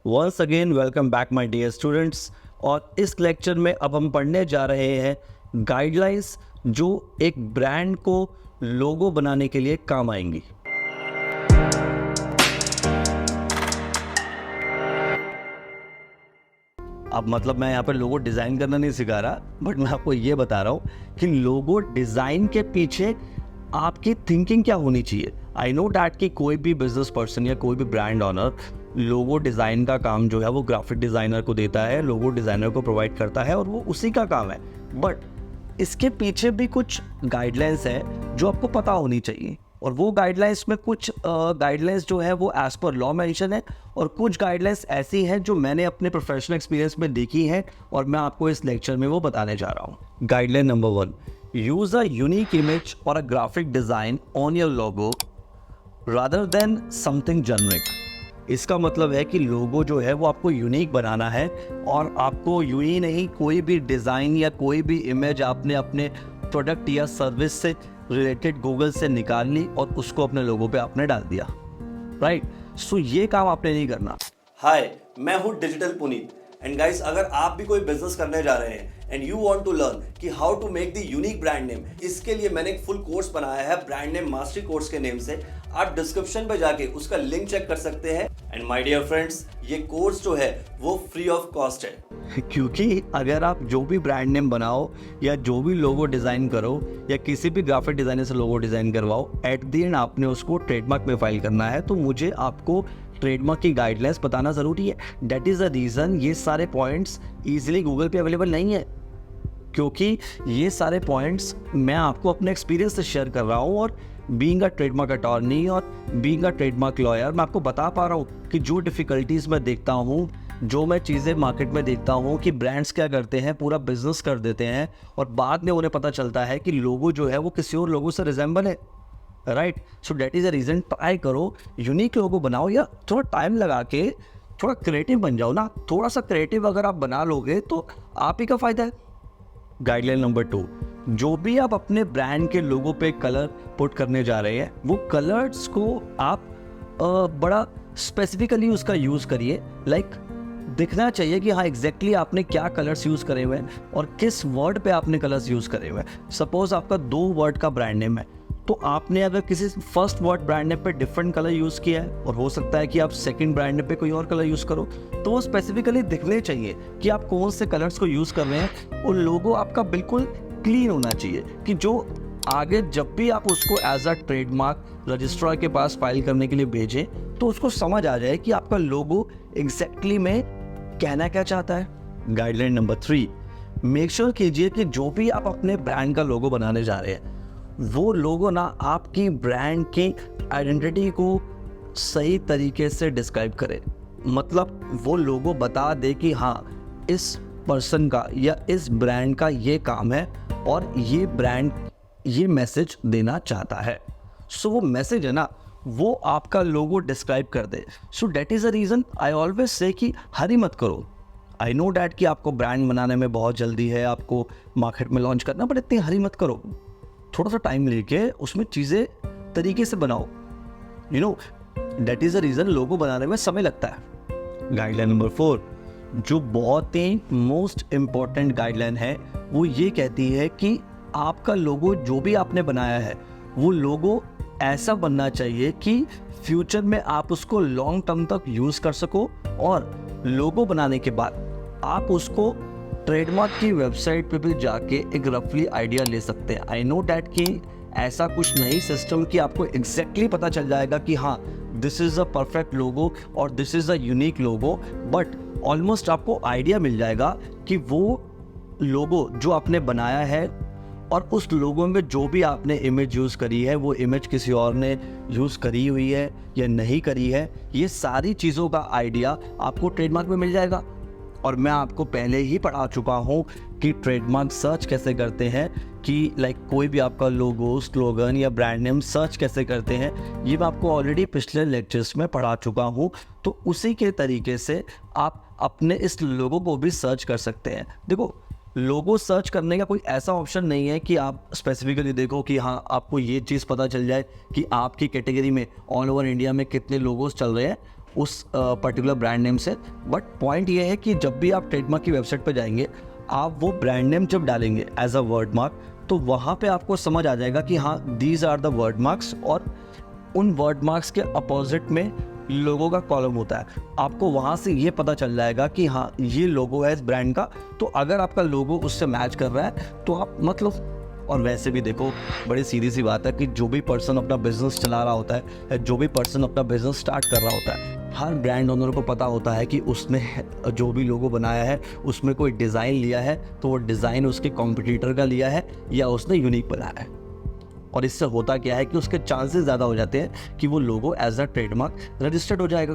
Once again welcome back my dear students. और इस lecture में अब हम पढ़ने जा रहे हैं गाइडलाइंस जो एक ब्रांड को लोगो बनाने के लिए काम आएंगी। अब मतलब मैं यहाँ पर लोगो डिज़ाइन करना नहीं सिखा रहा, बट मैं आपको ये बता रहा हूँ कि लोगो डिज़ाइन के पीछे आपकी थिंकिंग क्या होनी चाहिए। आई नो डैट कि कोई भी बिजनेस पर्सन या कोई भी ब्रांड ऑनर लोगो डिज़ाइन का काम जो है वो ग्राफिक डिज़ाइनर को देता है, लोगो डिज़ाइनर को प्रोवाइड करता है और वो उसी का काम है। बट इसके पीछे भी कुछ गाइडलाइंस है जो आपको पता होनी चाहिए, और वो गाइडलाइंस में कुछ गाइडलाइंस जो है वो एज़ पर लॉ मेंशन है, और कुछ गाइडलाइंस ऐसी हैं जो मैंने अपने प्रोफेशनल एक्सपीरियंस में देखी हैं और मैं आपको इस लेक्चर में वो बताने जा रहा हूँ। Guideline number 1, use a unique image और a graphic design on your logo rather than something generic. इसका मतलब है कि लोगो जो है वो आपको यूनिक बनाना है, और आपको यूं ही नहीं कोई भी डिज़ाइन या कोई भी इमेज आपने अपने प्रोडक्ट या सर्विस से रिलेटेड गूगल से निकाल ली और उसको अपने लोगो पे आपने डाल दिया, राइट। सो ये काम आपने नहीं करना। हाय, मैं हूँ डिजिटल पुनीत एंड गाइस, अगर आप भी कोई बिजनेस करने जा रहे हैं and you want to learn कि how to make the unique brand name, इसके लिए मैंने एक फुल कोर्स बनाया है ब्रांड नेम मास्टरी कोर्स के नेम से। आप डिस्क्रिप्शन पे जाके उसका लिंक चेक कर सकते हैं। एंड माय डियर फ्रेंड्स, ये कोर्स जो है वो फ्री ऑफ कॉस्ट है। क्योंकि अगर आप जो भी ब्रांड नेम बनाओ या जो भी लोगो डिज़ाइन करो या किसी भी ग्राफिक डिज़ाइनर से लोगो डिज़ाइन करवाओ, एट द एंड आपने उसको ट्रेडमार्क में फाइल करना है। तो मुझे आपको ट्रेडमार्क की गाइडलाइंस बताना ज़रूरी है। दैट इज़ द रीज़न ये सारे पॉइंट्स ईजिली गूगल पे अवेलेबल नहीं है, क्योंकि ये सारे पॉइंट्स मैं आपको अपने एक्सपीरियंस से शेयर कर रहा हूँ। और बीइंग अ ट्रेडमार्क अटॉर्नी और बीइंग अ ट्रेडमार्क लॉयर, मैं आपको बता पा रहा हूँ कि जो डिफ़िकल्टीज़ मैं देखता हूँ, जो मैं चीज़ें मार्केट में देखता हूँ कि ब्रांड्स क्या करते हैं, पूरा बिजनेस कर देते हैं और बाद में उन्हें पता चलता है कि लोगो जो है वो किसी और लोगों से रिजेंबल है, right. So that is a reason, try करो, यूनिक लोगो बनाओ या थोड़ा टाइम लगा के थोड़ा क्रिएटिव बन जाओ ना। थोड़ा सा क्रिएटिव अगर आप बना लोगे तो आप ही का फ़ायदा है। गाइडलाइन नंबर 2, जो भी आप अपने ब्रांड के लोगो पे कलर पुट करने जा रहे हैं, वो कलर्स को आप बड़ा स्पेसिफिकली उसका यूज़ करिए। लाइक दिखना चाहिए कि हाँ एग्जैक्टली आपने क्या कलर्स यूज़ करे हुए हैं और किस वर्ड पे आपने कलर्स यूज़ करे हुए हैं। सपोज आपका 2 वर्ड का ब्रांड नेम है, तो आपने अगर किसी फर्स्ट वर्ड ब्रांड नेम पे डिफरेंट कलर यूज़ किया है और हो सकता है कि आप सेकंड ब्रांड नेम पे कोई और कलर यूज़ करो, तो वो स्पेसिफिकली दिखने चाहिए कि आप कौन से कलर्स को यूज़ कर रहे हैं। और लोगो आपका बिल्कुल क्लीन होना चाहिए कि जो आगे जब भी आप उसको एज अ ट्रेडमार्क रजिस्ट्रार के पास फाइल करने के लिए भेजें तो उसको समझ आ जाए कि आपका लोगो एग्जैक्टली में कहना क्या चाहता है। गाइडलाइन नंबर 3, मेक श्योर कीजिए कि जो भी आप अपने ब्रांड का लोगो बनाने जा रहे हैं वो लोगो ना आपकी ब्रांड की आइडेंटिटी को सही तरीके से डिस्क्राइब करे। मतलब वो लोगो बता दे कि हाँ इस पर्सन का या इस ब्रांड का ये काम है और ये ब्रांड ये मैसेज देना चाहता है। सो वो मैसेज है ना वो आपका लोगो डिस्क्राइब कर दे। So that is a reason I always say कि हरी मत करो। आई नो डैट कि आपको ब्रांड बनाने में बहुत जल्दी है, आपको मार्केट में लॉन्च करना, बट इतनी हरी मत करो। थोड़ा सा टाइम लेके उसमें चीज़ें तरीके से बनाओ। You know that is a reason logo बनाने में समय लगता है। गाइडलाइन नंबर 4, जो बहुत ही मोस्ट इम्पॉर्टेंट गाइडलाइन है, वो ये कहती है कि आपका लोगो जो भी आपने बनाया है वो लोगो ऐसा बनना चाहिए कि फ्यूचर में आप उसको लॉन्ग टर्म तक यूज़ कर सको, और लोगो बनाने के बाद आप उसको ट्रेडमार्क की वेबसाइट पे भी जाके एक रफली आइडिया ले सकते हैं। आई नो डैट कि ऐसा कुछ नहीं सिस्टम कि आपको एग्जैक्टली पता चल जाएगा कि हाँ दिस इज़ अ परफेक्ट लोगो और this is a unique logo, but almost आपको आइडिया मिल जाएगा कि वो लोगो जो आपने बनाया है और उस लोगो में जो भी आपने इमेज यूज़ करी है वो इमेज किसी और ने यूज़ करी हुई है या नहीं करी है। ये सारी चीज़ों का आइडिया आपको ट्रेडमार्क में मिल जाएगा। और मैं आपको पहले ही पढ़ा चुका हूँ कि ट्रेडमार्क सर्च कैसे करते हैं, कि लाइक कोई भी आपका लोगो, स्लोगन या ब्रांड नेम सर्च कैसे करते हैं, ये मैं आपको ऑलरेडी पिछले लेक्चर्स में पढ़ा चुका हूँ। तो उसी के तरीके से आप अपने इस लोगो को भी सर्च कर सकते हैं। देखो लोगो सर्च करने का कोई ऐसा ऑप्शन नहीं है कि आप स्पेसिफिकली देखो कि हाँ आपको ये चीज़ पता चल जाए कि आपकी कैटेगरी में ऑल ओवर इंडिया में कितने लोगोस चल रहे हैं उस पर्टिकुलर ब्रांड नेम से। बट पॉइंट ये है कि जब भी आप ट्रेडमार्क की वेबसाइट पर जाएंगे, आप वो ब्रांड नेम जब डालेंगे एज अ वर्ड मार्क, तो वहाँ पे आपको समझ आ जाएगा कि हाँ these are the word marks, और उन वर्ड मार्क्स के अपोजिट में लोगों का कॉलम होता है। आपको वहाँ से ये पता चल जाएगा कि हाँ ये लोगो है इस ब्रांड का, तो अगर आपका लोगो उससे मैच कर रहा है तो आप मतलब। और वैसे भी देखो, बड़ी सीधी सी बात है कि जो भी पर्सन अपना बिजनेस चला रहा होता है या जो भी पर्सन अपना बिजनेस स्टार्ट कर रहा होता है, हर ब्रांड ओनर को पता होता है कि उसने जो भी लोगो बनाया है उसमें कोई डिज़ाइन लिया है तो वो डिज़ाइन उसके कॉम्पिटिटर का लिया है या उसने यूनिक बनाया है। और इससे होता क्या है कि उसके चांसेस ज़्यादा हो जाते हैं कि वो लोगो एज अ ट्रेडमार्क रजिस्टर्ड हो जाएगा।